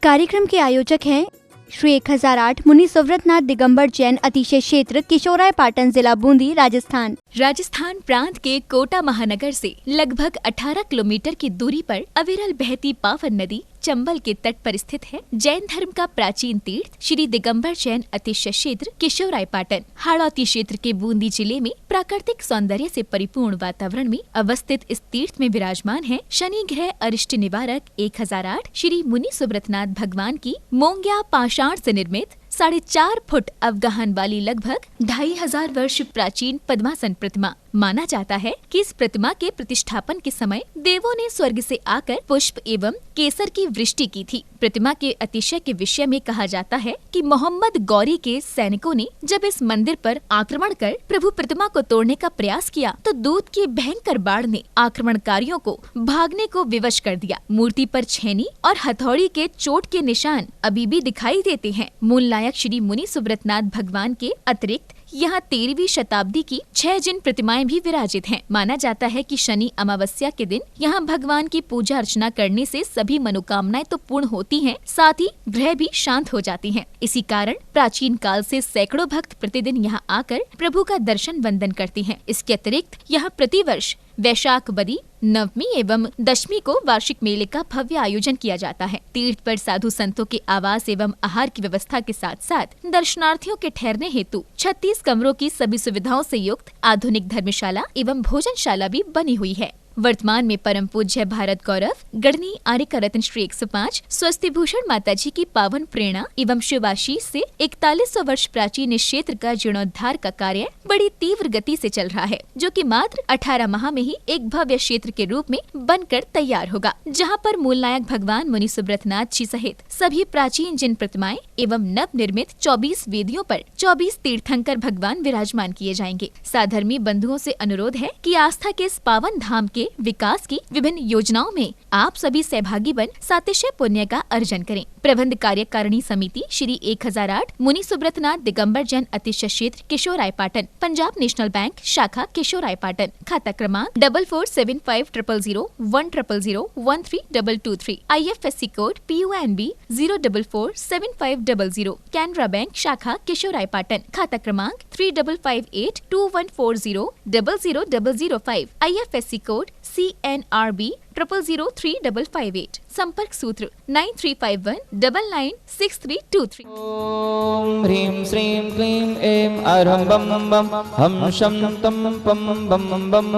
कार्यक्रम के आयोजक हैं श्री 1008 मुनि सुव्रतनाथ दिगंबर जैन अतिशय क्षेत्र किशोराय पाटन जिला बूंदी राजस्थान। राजस्थान प्रांत के कोटा महानगर से लगभग 18 किलोमीटर की दूरी पर अविरल बहती पावन नदी चंबल के तट पर स्थित है। जैन धर्म का प्राचीन तीर्थ श्री दिगंबर जैन अतिशय क्षेत्र किशोराय पाटन हाड़ौती क्षेत्र के बूंदी जिले में प्राकृतिक सौंदर्य से परिपूर्ण वातावरण में अवस्थित इस तीर्थ में विराजमान है शनि ग्रह अरिष्ट निवारक 1008 श्री मुनि सुव्रतनाथ भगवान की मोंग्या पाषाण से निर्मित 4.5 फुट अवगाहन वाली लगभग 2500 वर्ष प्राचीन पद्मासन प्रतिमा। माना जाता है कि इस प्रतिमा के प्रतिष्ठापन के समय देवों ने स्वर्ग से आकर पुष्प एवं केसर की वृष्टि की थी। प्रतिमा के अतिशय के विषय में कहा जाता है कि मोहम्मद गौरी के सैनिकों ने जब इस मंदिर पर आक्रमण कर प्रभु प्रतिमा को तोड़ने का प्रयास किया तो दूत की भयंकर बाढ़ ने आक्रमणकारियों को भागने को विवश कर दिया। मूर्ति पर छेनी और हथौड़ी के चोट के निशान अभी भी दिखाई देते हैं। मूल नायक श्री मुनि सुव्रतनाथ भगवान के अतिरिक्त यहाँ 13वीं शताब्दी की 6 जिन प्रतिमाएं भी विराजित हैं। माना जाता है कि शनि अमावस्या के दिन यहाँ भगवान की पूजा अर्चना करने से सभी मनोकामनाएं तो पूर्ण होती हैं, साथ ही ग्रह भी शांत हो जाती हैं। इसी कारण प्राचीन काल से सैकड़ों भक्त प्रतिदिन यहाँ आकर प्रभु का दर्शन वंदन करते हैं। इसके अतिरिक्त यहाँ प्रतिवर्ष वैशाख बदी नवमी एवं दशमी को वार्षिक मेले का भव्य आयोजन किया जाता है। तीर्थ पर साधु संतों के आवास एवं आहार की व्यवस्था के साथ साथ दर्शनार्थियों के ठहरने हेतु 36 कमरों की सभी सुविधाओं से युक्त आधुनिक धर्मशाला एवं भोजनशाला भी बनी हुई है। वर्तमान में परम पूज्य भारत गौरव गढ़नी आर्यका रत्न श्री 105 स्वस्ति भूषण माता जी की पावन प्रेरणा एवं शिवाशीष से 4100 वर्ष प्राचीन इस क्षेत्र का जीर्णोद्धार का कार्य बड़ी तीव्र गति से चल रहा है, जो कि मात्र 18 माह में ही एक भव्य क्षेत्र के रूप में बनकर तैयार होगा, जहां पर मूल नायक भगवान मुनि सुव्रतनाथ जी सहित सभी प्राचीन जिन प्रतिमाएं एवं नव निर्मित 24 वेदियों पर 24 तीर्थंकर भगवान विराजमान किए जाएंगे। साधर्मी बंधुओं से अनुरोध है कि आस्था के इस पावन धाम के विकास की विभिन्न योजनाओं में आप सभी सहभागी बन सातिशय पुण्य का अर्जन करें। प्रबंध कार्यकारिणी समिति श्री 1008 मुनि सुव्रतनाथ दिगंबर जैन अतिशय क्षेत्र किशोराय पाटन, पंजाब नेशनल बैंक शाखा किशोराय पाटन, खाता क्रमांक 4475001000132223, IFSC code PUNB 0447500, Canara bank शाखा किशोराय पाटन, खाता क्रमांक 355821400005, IFSC कोड CNRB 00035558, संपर्क सूत्र 9351996323। ओम ह्रीं श्रीं क्लीं ऐं अरहं बम बम हम शम तम पम बम बम बम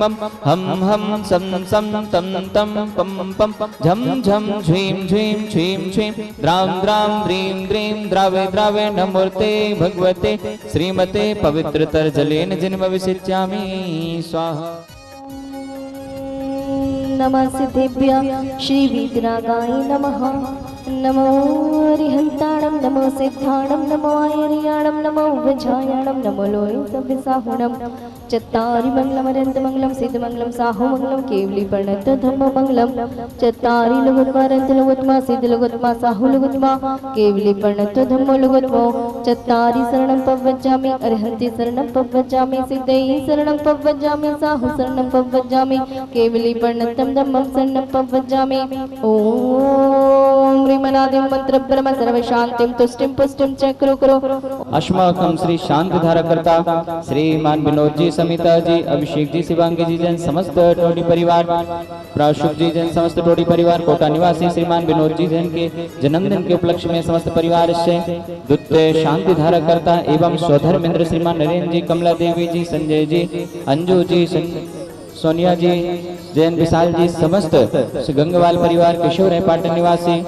बम हम सम सम तम तम पम पम झम झम झ्रीं झ्रीं छ्रीं छ्रीं द्रां द्रां द्रीं द्रीं द्रावे द्रावे नमोर्ते भगवते श्रीमते पवित्रतर जलेन जिन्म विसिच्यामि स्वाहा। नमः सिद्धेभ्यः श्री वीतरागाय नमः। नमो हरिहंताणं नमो सिद्धाणं नमो आयर्याणं नमो वज्रायाणं नमो लोय सव्यसाहुणं चत्तारि मंगलमरन्तमंगलं सिद्धमंगलं साहुमंगलं केवलीपर्णतधम्ममंगलं चत्तारि लघुत्मारन्तलघुत्मा सिद्धलघुत्मा साहुलघुत्मा केवलीपर्णतधम्मलघुत्मो चत्तारि शरणं पवज्जामि अरिहन्ति शरणं पवज्जामि सिद्धये शरणं पवज्जामि साहु शरणं पवज्जामि केवलीपर्णतं धम्मं शरणं पवज्जामि। ओम मनादिं मंत्र ब्रह्म सर्व शांतिं तुष्टिं पुष्टिं चक्रो करो। अस्माकं श्री शांति धाराकर्ता श्रीमान विनोद जी समिता जी अभिषेक जी शिवांगी जी जैन समस्त टोडी परिवार प्राशुक जी जैन समस्त टोडी परिवार कोटा निवासी श्रीमान विनोद जी जैन के जन्मदिन के उपलक्ष्य में समस्त परिवार से द्वितीय शांति धाराकर्ता एवं स्वधर्मेंद्र श्रीमान नरेंद्र जी कमला देवी जी संजय जी अंजू जी सोनिया जी जैन विशाल जी समस्त गंगवाल परिवार किशोराय पाटन निवासी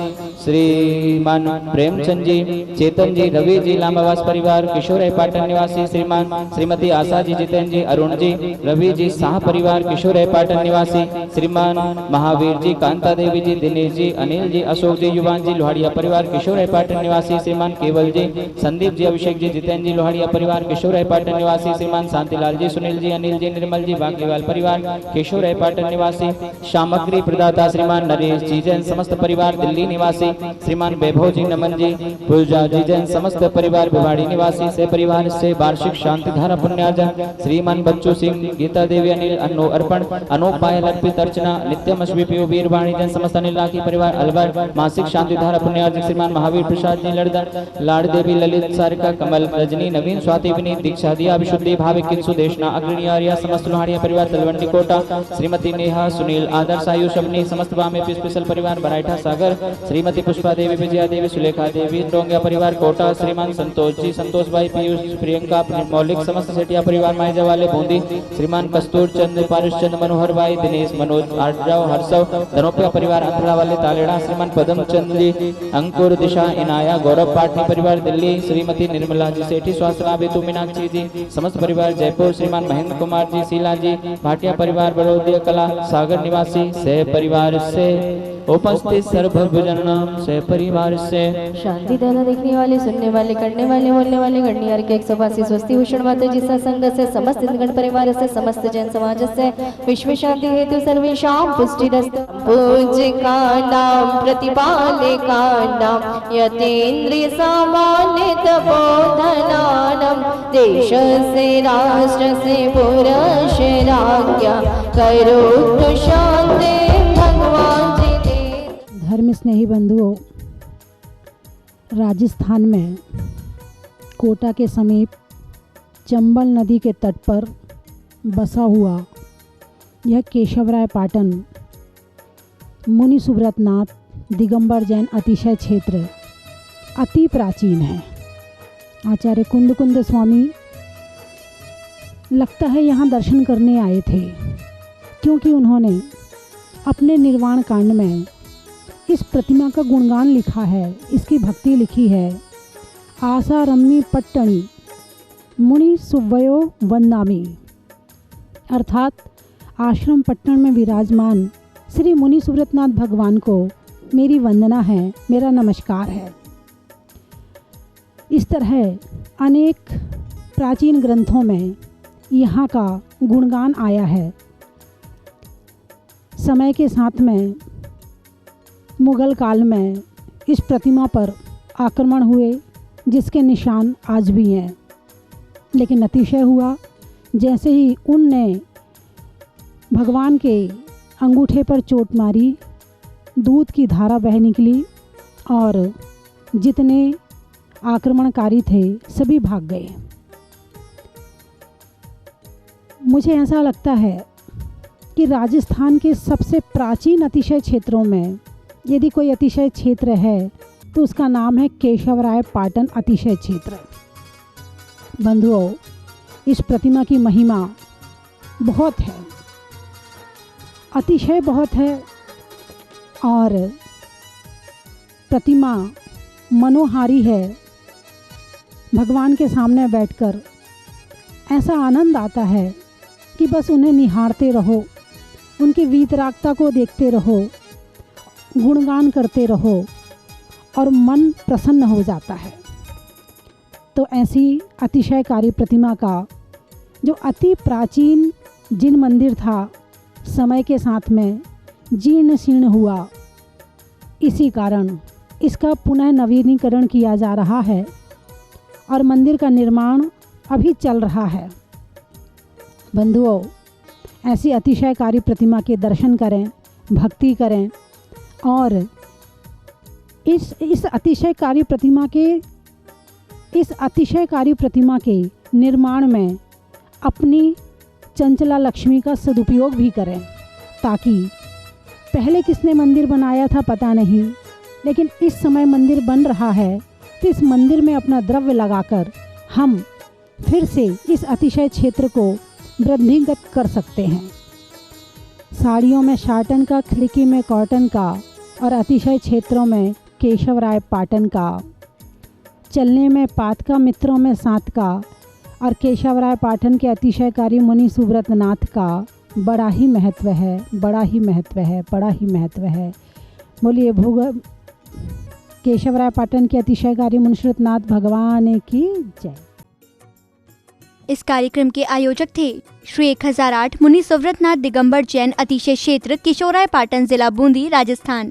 श्रीमान प्रेमचंद जी चेतन जी रवि जी लांबावास परिवार किशोराय पाटन निवासी श्रीमान श्रीमती आशा जी जितेंद्र जी अरुण जी रवि जी शाह परिवार किशोराय पाटन निवासी श्रीमान महावीर जी कांता देवी जी दिनेश जी अनिल जी अशोक जी युवान जी लोहाड़िया परिवार किशोराय पाटन निवासी श्रीमान केवल जी संदीप जी अभिषेक जी जितेंद्र जी लोहाड़िया परिवार किशोराय पाटन निवासी श्रीमान शांतिलाल जी सुनील जी अनिल जी निर्मल जी बागेवाल परिवार किशोराय पाटन निवासी सामग्री प्रदाता श्रीमान नरेश जी जैन समस्त परिवार दिल्ली निवासी निवासी श्रीमान वैभव जी नमन जी, पूजा जी जैन समस्त परिवार भिवाड़ी निवासी से परिवार से वार्षिक शांति धारा पुण्यार्जन श्रीमान बच्चू सिंह, गीता देवी, अनिल अनु अर्पण, अनूप पायल अर्पित अर्चना, नित्यम अश्विपी वीरवाणी जैन समस्त अनिल राखी परिवार अलवर मासिक शांति धारा पुण्यार्जन श्रीमान महावीर प्रसाद जी लड़दन, लाड़ देवी, ललित सारिका, कमल, रजनी, नवीन, स्वाति, विनीत, दीक्षा दिया, विशुद्धि, भाविक, किंसु, देशना, अग्रणी, आर्या, समस्त लोहाड़िया परिवार तलवंडी कोटा, श्रीमती नेहा, सुनील, आदर्श, आयुष, अपनी समस्त वामे स्पेशल परिवार बराइठा सागर, श्रीमती पुष्पा देवी, विजया देवी, सुलेखा देवी, डोंगिया परिवार कोटा, श्रीमान संतोष जी, संतोष भाई, पीयूष, प्रियंका, मौलिक, समस्त सेठिया परिवार माइजा वाले बूंदी, श्रीमान कस्तूर चंद, पारिश चंद, मनोहर भाई, दिनेश, मनोज, आर्ट्राव, हर्षव, धनोपिया परिवार अंतरा वाले तालेड़ा, श्रीमान पदम चंद जी, अंकुर, दिशा, इनाया, गौरव पाटनी परिवार दिल्ली, श्रीमती निर्मला जी सेठी, स्वास्थ्य लाभ हेतु मीनाक्षी जी, समस्त परिवार जयपुर, श्रीमान महेंद्र कुमार जी, शीला जी, भाटिया परिवार बड़ौदिया कला सागर निवासी से परिवार से उपस्थित सर्वभुजन से परिवार से शांति दाना देखने वाले, सुनने वाले, करने वाले, बोलने वाले, गणनीय के 182 स्वस्ति भूषण माता जी संघ से समस्त गण परिवार से समस्त जैन समाज से विश्व शांति हेतु सर्वेषां पुष्टिरस्तु। पूज्य का नाम प्रतिपाले का नाम यतेन्द्रिय सामान्य तपोधनानम, देश से राष्ट्र से पुरुष राज्ञा करो तो शांति भगवान जी दे। धर्म स्नेही बंधुओं, राजस्थान में कोटा के समीप चंबल नदी के तट पर बसा हुआ यह केशवराय पाटन मुनि सुब्रतनाथ दिगंबर जैन अतिशय क्षेत्र अति प्राचीन है। आचार्य कुंद कुंद स्वामी लगता है यहाँ दर्शन करने आए थे, क्योंकि उन्होंने अपने निर्वाण कांड में इस प्रतिमा का गुणगान लिखा है, इसकी भक्ति लिखी है। आशा रम्मी पट्टणी मुनि सुव्वयो वंदामी, अर्थात आश्रम पट्टन में विराजमान श्री मुनि सुब्रतनाथ भगवान को मेरी वंदना है, मेरा नमस्कार है। इस तरह अनेक प्राचीन ग्रंथों में यहाँ का गुणगान आया है। समय के साथ में मुगल काल में इस प्रतिमा पर आक्रमण हुए, जिसके निशान आज भी हैं। लेकिन अतिशय हुआ, जैसे ही उनने भगवान के अंगूठे पर चोट मारी, दूध की धारा बह निकली और जितने आक्रमणकारी थे सभी भाग गए। मुझे ऐसा लगता है कि राजस्थान के सबसे प्राचीन अतिशय क्षेत्रों में यदि कोई अतिशय क्षेत्र है तो उसका नाम है केशवराय पाटन अतिशय क्षेत्र। बंधुओं, इस प्रतिमा की महिमा बहुत है, अतिशय बहुत है और प्रतिमा मनोहारी है। भगवान के सामने बैठकर ऐसा आनंद आता है कि बस उन्हें निहारते रहो, उनकी वीतरागता को देखते रहो, गुणगान करते रहो और मन प्रसन्न हो जाता है। तो ऐसी अतिशयकारी प्रतिमा का जो अति प्राचीन जिन मंदिर था, समय के साथ में जीर्ण शीर्ण हुआ, इसी कारण इसका पुनः नवीनीकरण किया जा रहा है और मंदिर का निर्माण अभी चल रहा है। बंधुओं, ऐसी अतिशयकारी प्रतिमा के दर्शन करें, भक्ति करें और इस अतिशयकारी प्रतिमा के निर्माण में अपनी चंचला लक्ष्मी का सदुपयोग भी करें, ताकि पहले किसने मंदिर बनाया था पता नहीं, लेकिन इस समय मंदिर बन रहा है तो इस मंदिर में अपना द्रव्य लगाकर हम फिर से इस अतिशय क्षेत्र को वृद्धिगत कर सकते हैं। साड़ियों में शाटन का, खिड़की में कॉटन का और अतिशय क्षेत्रों में केशवराय पाटन का, चलने में पात का, मित्रों में सात का और केशवराय पाटन के अतिशयकारी मुनि सुब्रतनाथ का बड़ा ही महत्व है, बड़ा ही महत्व है, बड़ा ही महत्व है। बोलिए केशवराय पाटन के अतिशयकारी मुनि सुब्रतनाथ भगवान की जय। इस कार्यक्रम के आयोजक थे श्री 1008 मुनि सुब्रतनाथ दिगंबर जैन अतिशय क्षेत्र किशोराय पाटन, जिला बूंदी, राजस्थान।